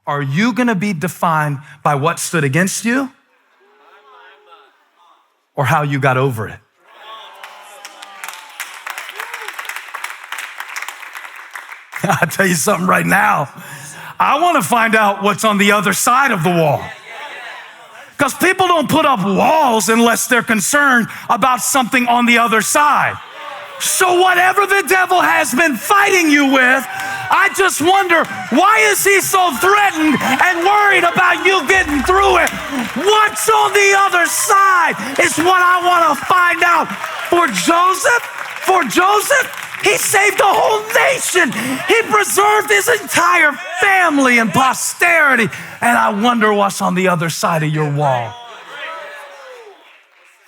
Are you gonna be defined by what stood against you or how you got over it? I'll tell you something right now. I wanna find out what's on the other side of the wall. Because people don't put up walls unless they're concerned about something on the other side. So whatever the devil has been fighting you with, I just wonder, why is he so threatened and worried about you getting through it? What's on the other side is what I want to find out. For Joseph, he saved the whole nation. He preserved his entire family and posterity. And I wonder what's on the other side of your wall.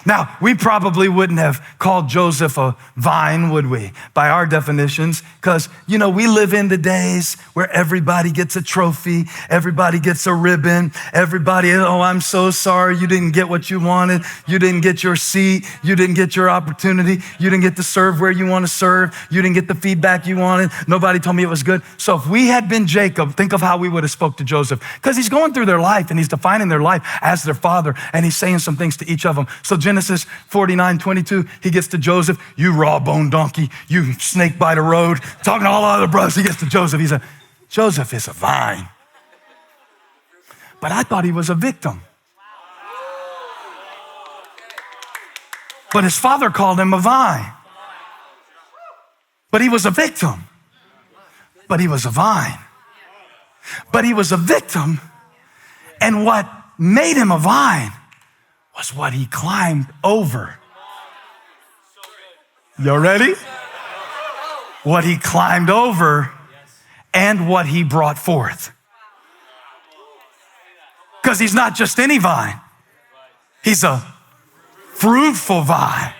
Now, we probably wouldn't have called Joseph a vine, would we? By our definitions, because, we live in the days where everybody gets a trophy, everybody gets a ribbon, everybody, oh, I'm so sorry you didn't get what you wanted, you didn't get your seat, you didn't get your opportunity, you didn't get to serve where you want to serve, you didn't get the feedback you wanted, nobody told me it was good. So if we had been Jacob, think of how we would have spoke to Joseph, because he's going through their life and he's defining their life as their father, and he's saying some things to each of them. So Genesis 49:22, he gets to Joseph, you raw bone donkey, you snake by the road, talking to all the other brothers. He gets to Joseph. He said, Joseph is a vine. But I thought he was a victim. But his father called him a vine. But he was a victim. But he was a vine. But he was a victim. And what made him a vine was what he climbed over. You ready? What he climbed over and what he brought forth. Because he's not just any vine. He's a fruitful vine.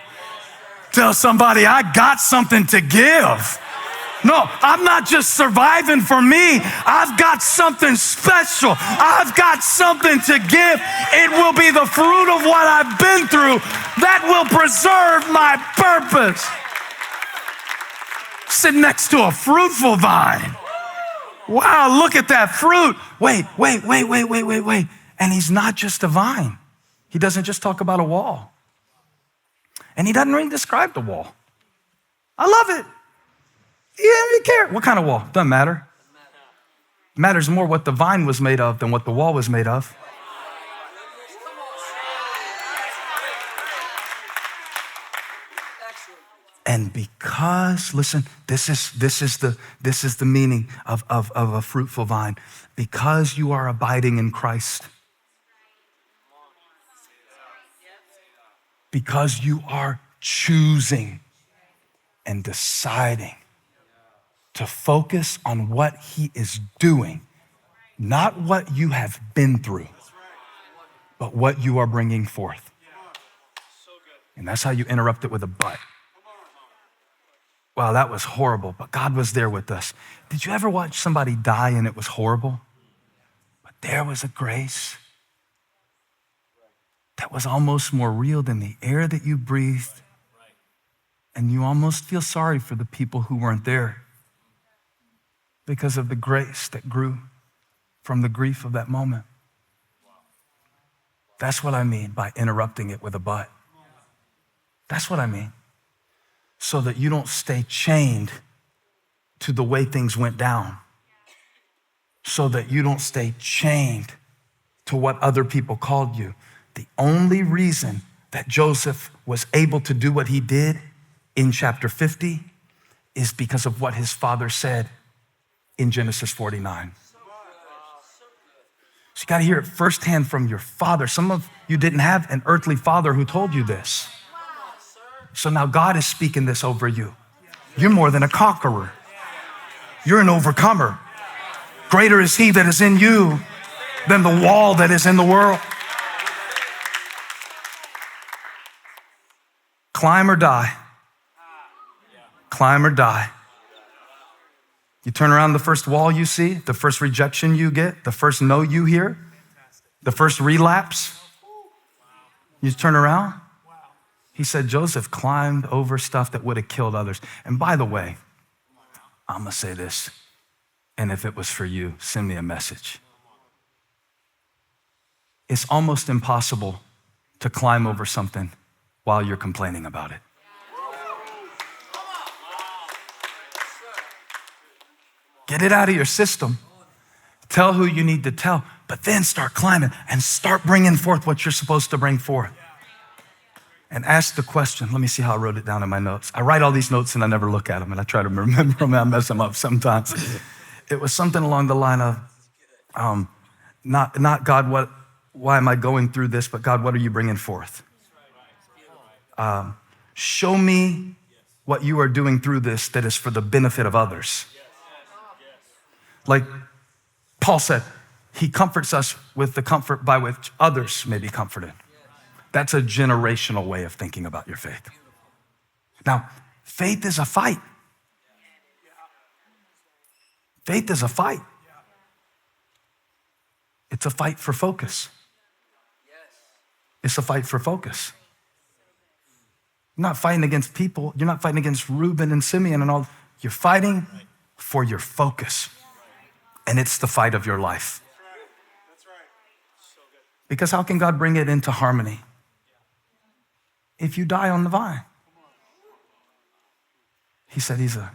Tell somebody, I got something to give. No, I'm not just surviving for me. I've got something special. I've got something to give. It will be the fruit of what I've been through that will preserve my purpose. Sit next to a fruitful vine. Wow, look at that fruit. Wait. And he's not just a vine. He doesn't just talk about a wall. And he doesn't really describe the wall. I love it. He didn't really care. What kind of wall? Doesn't matter. It matters more what the vine was made of than what the wall was made of. And because, listen, this is the meaning of a fruitful vine. Because you are abiding in Christ. Because you are choosing and deciding to focus on what he is doing, not what you have been through, but what you are bringing forth. And that's how you interrupt it with a but. Wow, that was horrible, but God was there with us. Did you ever watch somebody die and it was horrible? But there was a grace that was almost more real than the air that you breathed. And you almost feel sorry for the people who weren't there because of the grace that grew from the grief of that moment. That's what I mean by interrupting it with a but. That's what I mean. So that you don't stay chained to the way things went down. So that you don't stay chained to what other people called you. The only reason that Joseph was able to do what he did in chapter 50 is because of what his father said in Genesis 49. So you got to hear it firsthand from your father. Some of you didn't have an earthly father who told you this. So now God is speaking this over you. You're more than a conqueror. You're an overcomer. Greater is he that is in you than the wall that is in the world. Climb or die. Climb or die. You turn around, the first wall you see, the first rejection you get, the first no you hear, the first relapse, you turn around. He said Joseph climbed over stuff that would have killed others. And by the way, I'm gonna say this, and if it was for you, send me a message. It's almost impossible to climb over something while you're complaining about it. Get it out of your system. Tell who you need to tell, but then start climbing and start bringing forth what you're supposed to bring forth. And ask the question. Let me see how I wrote it down in my notes. I write all these notes and I never look at them, and I try to remember them and I mess them up sometimes. It was something along the line of, not God, why am I going through this, but God, what are you bringing forth? Show me what you are doing through this that is for the benefit of others. Like Paul said, he comforts us with the comfort by which others may be comforted. That's a generational way of thinking about your faith. Now, faith is a fight. Faith is a fight. It's a fight for focus. It's a fight for focus. You're not fighting against people. You're not fighting against Reuben and Simeon and all. You're fighting for your focus. And it's the fight of your life. Because how can God bring it into harmony if you die on the vine? He said he's a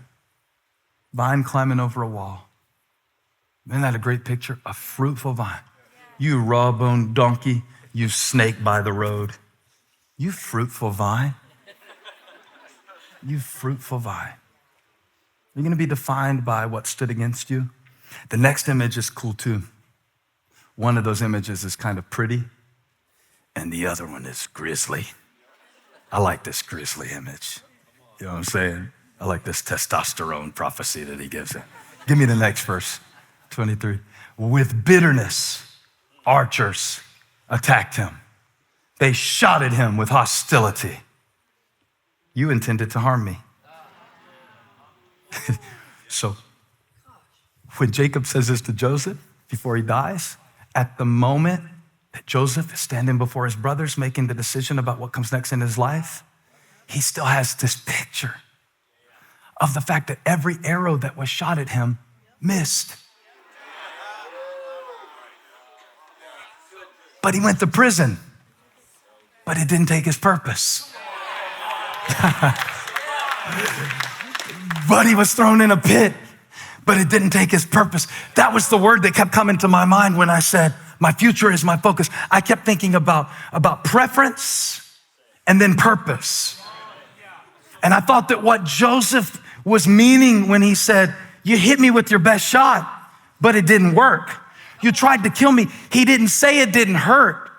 vine climbing over a wall. Isn't that a great picture? A fruitful vine. You raw-boned donkey, you snake by the road. You fruitful vine. You fruitful vine. You're going to be defined by what stood against you. The next image is cool too. One of those images is kind of pretty, and the other one is grisly. I like this grisly image. You know what I'm saying? I like this testosterone prophecy that he gives it. Give me the next verse, 23. With bitterness, archers attacked him. They shot at him with hostility. You intended to harm me. So when Jacob says this to Joseph before he dies, at the moment that Joseph is standing before his brothers making the decision about what comes next in his life, he still has this picture of the fact that every arrow that was shot at him missed. But he went to prison, but it didn't take his purpose. But he was thrown in a pit, but it didn't take his purpose. That was the word that kept coming to my mind when I said, my future is my focus. I kept thinking about preference and then purpose. And I thought that what Joseph was meaning when he said, you hit me with your best shot, but it didn't work. You tried to kill me. He didn't say it didn't hurt.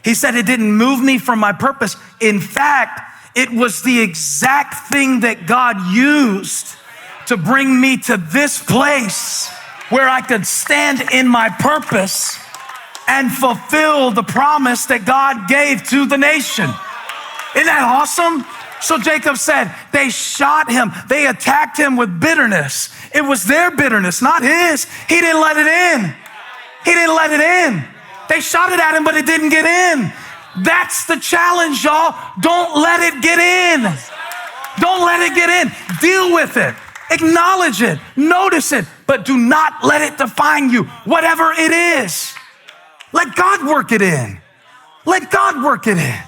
He said it didn't move me from my purpose. In fact, it was the exact thing that God used to bring me to this place where I could stand in my purpose and fulfill the promise that God gave to the nation. Isn't that awesome? So Jacob said, they shot him. They attacked him with bitterness. It was their bitterness, not his. He didn't let it in. He didn't let it in. They shot it at him, but it didn't get in. That's the challenge, y'all. Don't let it get in. Don't let it get in. Deal with it. Acknowledge it. Notice it. But do not let it define you, whatever it is. Let God work it in. Let God work it in.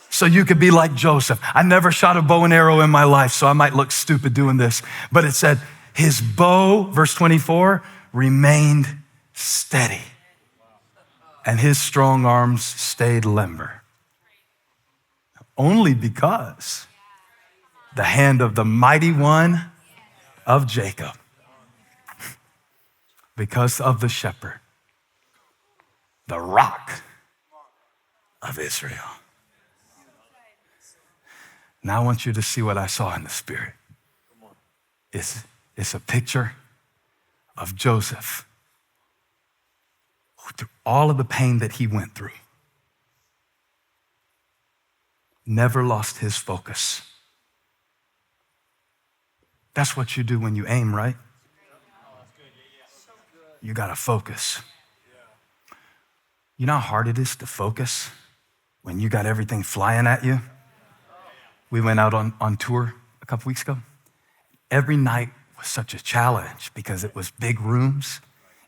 So you could be like Joseph. I never shot a bow and arrow in my life, so I might look stupid doing this. But it said, his bow, verse 24, remained steady. And his strong arms stayed limber. Only because the hand of the mighty one of Jacob, because of the shepherd, the rock of Israel. Now I want you to see what I saw in the spirit. It's a picture of Joseph, who through all of the pain that he went through, never lost his focus. That's what you do when you aim, right? You gotta focus. You know how hard it is to focus when you got everything flying at you? We went out on tour a couple weeks ago. Every night was such a challenge because it was big rooms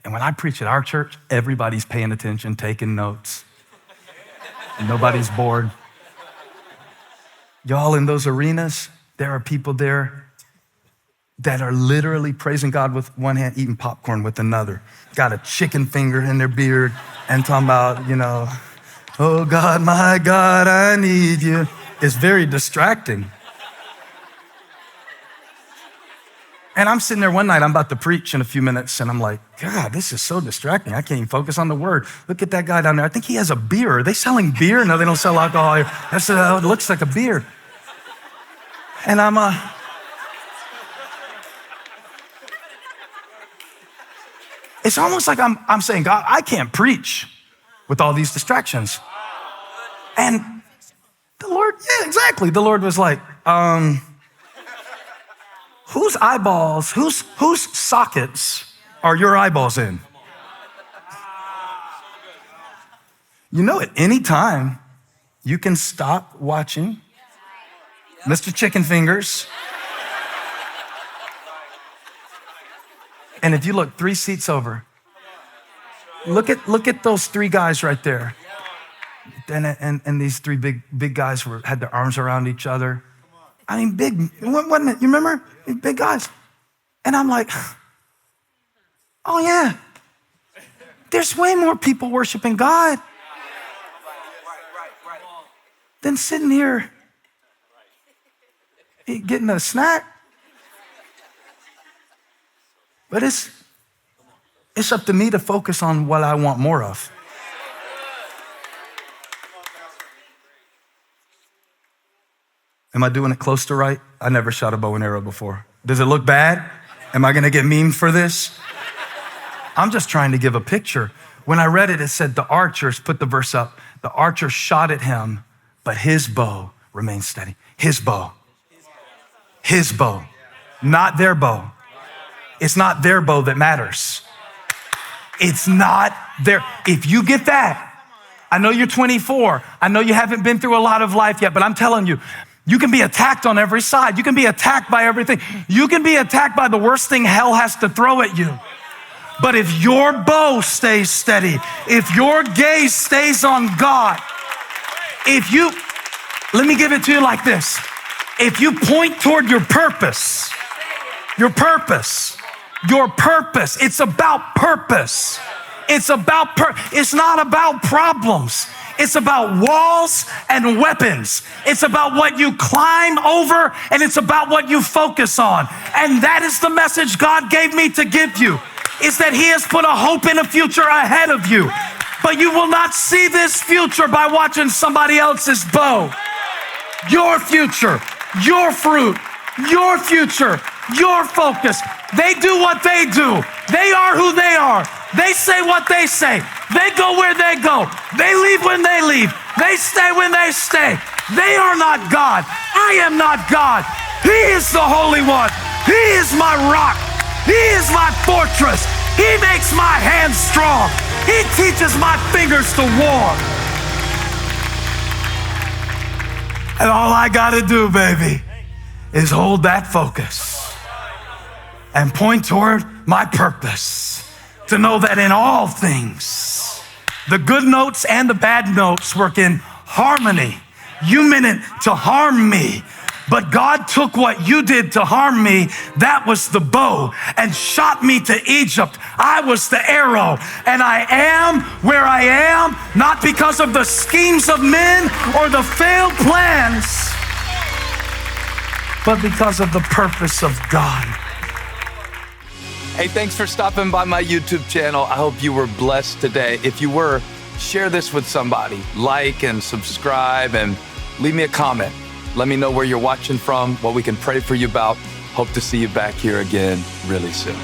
And when I preach at our church, everybody's paying attention, taking notes. Nobody's bored. Y'all, in those arenas, there are people there that are literally praising God with one hand, eating popcorn with another. Got a chicken finger in their beard and talking about, oh God, my God, I need you. It's very distracting. And I'm sitting there one night, I'm about to preach in a few minutes, and I'm like, God, this is so distracting. I can't even focus on the word. Look at that guy down there. I think he has a beer. Are they selling beer? No, they don't sell alcohol here. It looks like a beer. And it's almost like I'm saying, God, I can't preach with all these distractions. And the Lord, yeah, exactly. The Lord was like, whose eyeballs, whose sockets are your eyeballs in? At any time, you can stop watching Mr. Chicken Fingers. And if you look 3 seats over, look at those 3 guys right there. And these 3 big guys had their arms around each other. I mean, big, wasn't it? You remember? Big guys. And I'm like, oh yeah, there's way more people worshiping God than sitting here getting a snack. But it's up to me to focus on what I want more of. Am I doing it close to right? I never shot a bow and arrow before. Does it look bad? Am I gonna get memed for this? I'm just trying to give a picture. When I read it, it said the archers, put the verse up, the archer shot at him, but his bow remained steady. His bow. His bow, not their bow. It's not their bow that matters. It's not their, if you get that, I know you're 24. I know you haven't been through a lot of life yet, but I'm telling you, you can be attacked on every side. You can be attacked by everything. You can be attacked by the worst thing hell has to throw at you. But if your bow stays steady, if your gaze stays on God, let me give it to you like this. If you point toward your purpose, it's about purpose. It's not about problems. It's about walls and weapons. It's about what you climb over, and it's about what you focus on. And that is the message God gave me to give you, is that He has put a hope in a future ahead of you. But you will not see this future by watching somebody else's bow. Your future, your fruit, your future, your focus. They do what they do. They are who they are. They say what they say. They go where they go. They leave when they leave. They stay when they stay. They are not God. I am not God. He is the Holy One. He is my rock. He is my fortress. He makes my hands strong. He teaches my fingers to war. And all I gotta do, baby, is hold that focus and point toward my purpose. To know that in all things, the good notes and the bad notes work in harmony. You meant it to harm me, but God took what you did to harm me, that was the bow, and shot me to Egypt. I was the arrow, and I am where I am, not because of the schemes of men or the failed plans, but because of the purpose of God. Hey, thanks for stopping by my YouTube channel. I hope you were blessed today. If you were, share this with somebody. Like and subscribe and leave me a comment. Let me know where you're watching from, what we can pray for you about. Hope to see you back here again really soon.